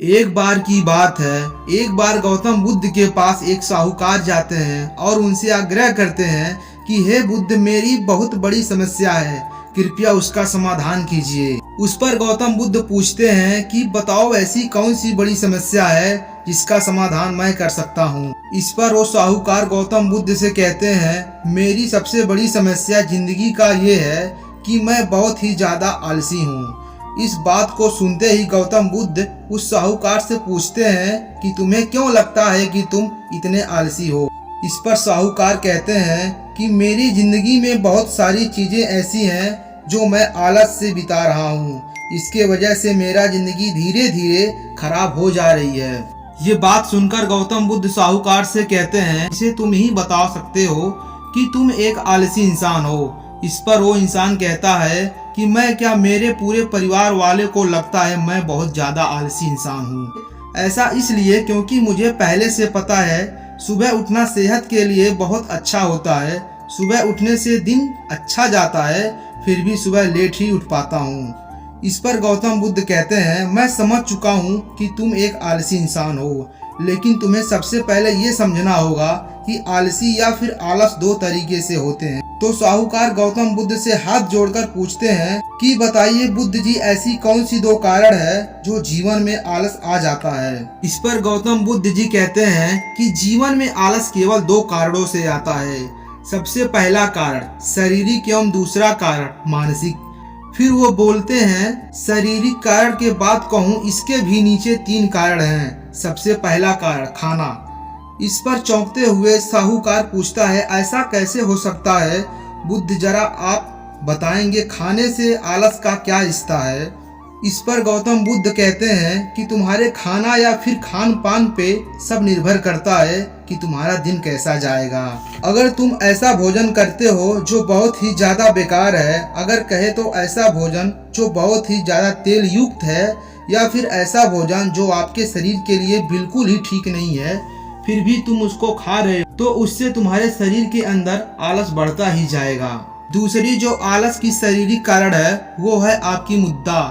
एक बार की बात है, एक बार गौतम बुद्ध के पास एक साहूकार जाते हैं और उनसे आग्रह करते हैं कि हे बुद्ध, मेरी बहुत बड़ी समस्या है, कृपया उसका समाधान कीजिए। उस पर गौतम बुद्ध पूछते हैं कि बताओ ऐसी कौन सी बड़ी समस्या है जिसका समाधान मैं कर सकता हूँ। इस पर वो साहूकार गौतम बुद्ध से कहते हैं, मेरी सबसे बड़ी समस्या जिंदगी का ये है कि मैं बहुत ही ज्यादा आलसी हूँ। इस बात को सुनते ही गौतम बुद्ध उस साहूकार से पूछते हैं कि तुम्हें क्यों लगता है कि तुम इतने आलसी हो। इस पर साहूकार कहते हैं कि मेरी जिंदगी में बहुत सारी चीजें ऐसी हैं जो मैं आलस से बिता रहा हूँ। इसके वजह से मेरा जिंदगी धीरे धीरे खराब हो जा रही है। ये बात सुनकर गौतम बुद्ध साहूकार से कहते हैं, इसे तुम ही बता सकते हो कि तुम एक आलसी इंसान हो। इस पर वो इंसान कहता है कि मैं क्या, मेरे पूरे परिवार वाले को लगता है मैं बहुत ज़्यादा आलसी इंसान हूँ। ऐसा इसलिए क्योंकि मुझे पहले से पता है सुबह उठना सेहत के लिए बहुत अच्छा होता है। सुबह उठने से दिन अच्छा जाता है, फिर भी सुबह लेट ही उठ पाता हूँ। इस पर गौतम बुद्ध कहते हैं, मैं समझ चुका हूँ कि तुम एक आलसी इंसान हो, लेकिन तुम्हें सबसे पहले ये समझना होगा कि आलसी या फिर आलस दो तरीके से होते हैं। तो साहूकार गौतम बुद्ध से हाथ जोड़कर पूछते हैं कि बताइए बुद्ध जी, ऐसी कौन सी दो कारण है जो जीवन में आलस आ जाता है। इस पर गौतम बुद्ध जी कहते हैं कि जीवन में आलस केवल दो कारणों से आता है। सबसे पहला कारण शारीरिक एवं दूसरा कारण मानसिक। फिर वो बोलते हैं, शारीरिक कारण के बाद कहूँ इसके भी नीचे तीन कारण हैं। सबसे पहला कारण खाना। इस पर चौंकते हुए साहूकार पूछता है, ऐसा कैसे हो सकता है बुद्ध, जरा आप बताएंगे खाने से आलस का क्या रिश्ता है। इस पर गौतम बुद्ध कहते हैं कि तुम्हारे खाना या फिर खान पान पे सब निर्भर करता है कि तुम्हारा दिन कैसा जाएगा। अगर तुम ऐसा भोजन करते हो जो बहुत ही ज्यादा बेकार है, अगर कहे तो ऐसा भोजन जो बहुत ही ज्यादा तेल युक्त है, या फिर ऐसा भोजन जो आपके शरीर के लिए बिल्कुल ही ठीक नहीं है, फिर भी तुम उसको खा रहे हो, तो उससे तुम्हारे शरीर के अंदर आलस बढ़ता ही जाएगा। दूसरी जो आलस की शारीरिक कारण है वो है आपकी मुद्रा।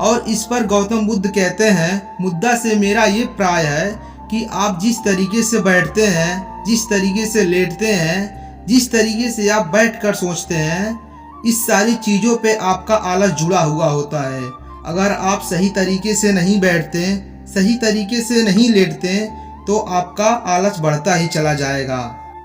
और इस पर गौतम बुद्ध कहते हैं, मुद्रा से मेरा ये प्राय है कि आप जिस तरीके से बैठते हैं, जिस तरीके से लेटते हैं, जिस तरीके से आप बैठकर सोचते हैं, इस सारी चीज़ों पे आपका आलस जुड़ा हुआ होता है। अगर आप सही तरीके से नहीं बैठते, सही तरीके से नहीं लेटते, तो आपका आलस बढ़ता ही चला जाएगा।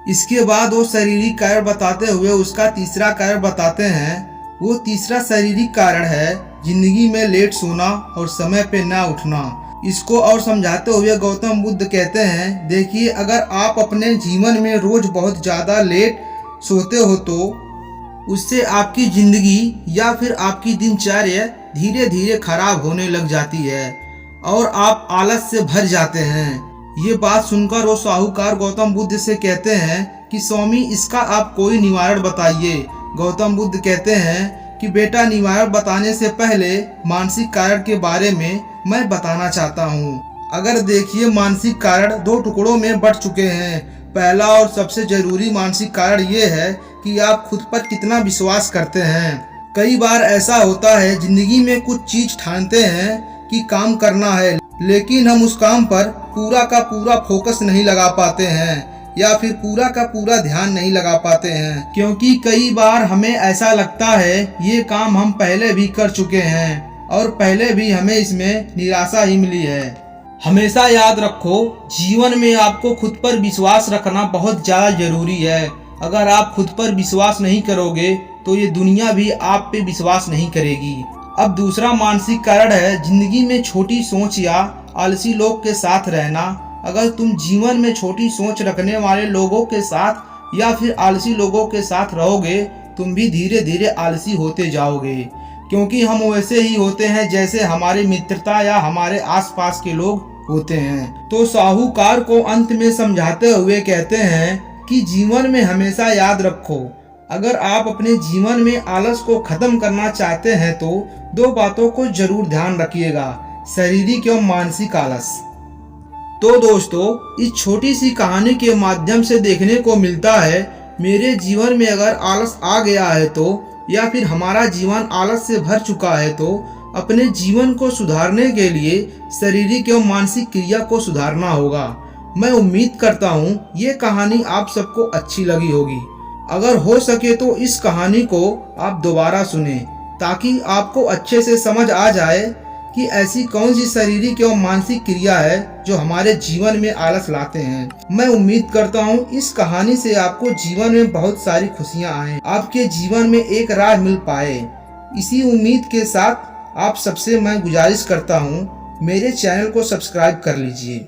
इसके बाद वो शारीरिक कारण बताते हुए उसका तीसरा कारण बताते हैं। वो तीसरा शारीरिक कारण है जिंदगी में लेट सोना और समय पे ना उठना। इसको और समझाते हुए गौतम बुद्ध कहते हैं, देखिए, अगर आप अपने जीवन में रोज बहुत ज़्यादा लेट सोते हो तो उससे आपकी जिंदगी या फिर आपकी दिनचर्या धीरे धीरे खराब होने लग जाती है और आप आलस से भर जाते हैं। ये बात सुनकर वो साहूकार गौतम बुद्ध से कहते हैं कि स्वामी, इसका आप कोई निवारण बताइए। गौतम बुद्ध कहते हैं कि बेटा, निवारण बताने से पहले मानसिक कारण के बारे में मैं बताना चाहता हूँ। अगर देखिए, मानसिक कारण दो टुकड़ों में बट चुके हैं। पहला और सबसे जरूरी मानसिक कारण ये है कि आप खुद पर कितना विश्वास करते हैं। कई बार ऐसा होता है, जिंदगी में कुछ चीज ठानते हैं कि काम करना है, लेकिन हम उस काम पर पूरा का पूरा फोकस नहीं लगा पाते हैं या फिर पूरा का पूरा ध्यान नहीं लगा पाते हैं, क्योंकि कई बार हमें ऐसा लगता है ये काम हम पहले भी कर चुके हैं और पहले भी हमें इसमें निराशा ही मिली है। हमेशा याद रखो, जीवन में आपको खुद पर विश्वास रखना बहुत ज़्यादा जरूरी है। अगर आप खुद पर विश्वास नहीं करोगे तो ये दुनिया भी आप पे विश्वास नहीं करेगी। अब दूसरा मानसिक कारण है जिंदगी में छोटी सोच या आलसी लोग के साथ रहना। अगर तुम जीवन में छोटी सोच रखने वाले लोगों के साथ या फिर आलसी लोगों के साथ रहोगे, तुम भी धीरे धीरे आलसी होते जाओगे, क्योंकि हम वैसे ही होते हैं जैसे हमारे मित्रता या हमारे आसपास के लोग होते हैं। तो साहूकार को अंत में समझाते हुए कहते हैं कि जीवन में हमेशा याद रखो, अगर आप अपने जीवन में आलस को खत्म करना चाहते हैं तो दो बातों को जरूर ध्यान रखिएगा, शारीरिक एवं मानसिक आलस। तो दोस्तों, इस छोटी सी कहानी के माध्यम से देखने को मिलता है, मेरे जीवन में अगर आलस आ गया है तो, या फिर हमारा जीवन आलस से भर चुका है तो अपने जीवन को सुधारने के लिए शारीरिक एवं मानसिक क्रिया को सुधारना होगा। मैं उम्मीद करता हूँ ये कहानी आप सबको अच्छी लगी होगी। अगर हो सके तो इस कहानी को आप दोबारा सुने ताकि आपको अच्छे से समझ आ जाए कि ऐसी कौन सी शारीरिक एवं मानसिक क्रिया है जो हमारे जीवन में आलस लाते हैं। मैं उम्मीद करता हूँ इस कहानी से आपको जीवन में बहुत सारी खुशियाँ आए, आपके जीवन में एक राह मिल पाए। इसी उम्मीद के साथ आप सबसे मैं गुजारिश करता हूँ मेरे चैनल को सब्सक्राइब कर लीजिए।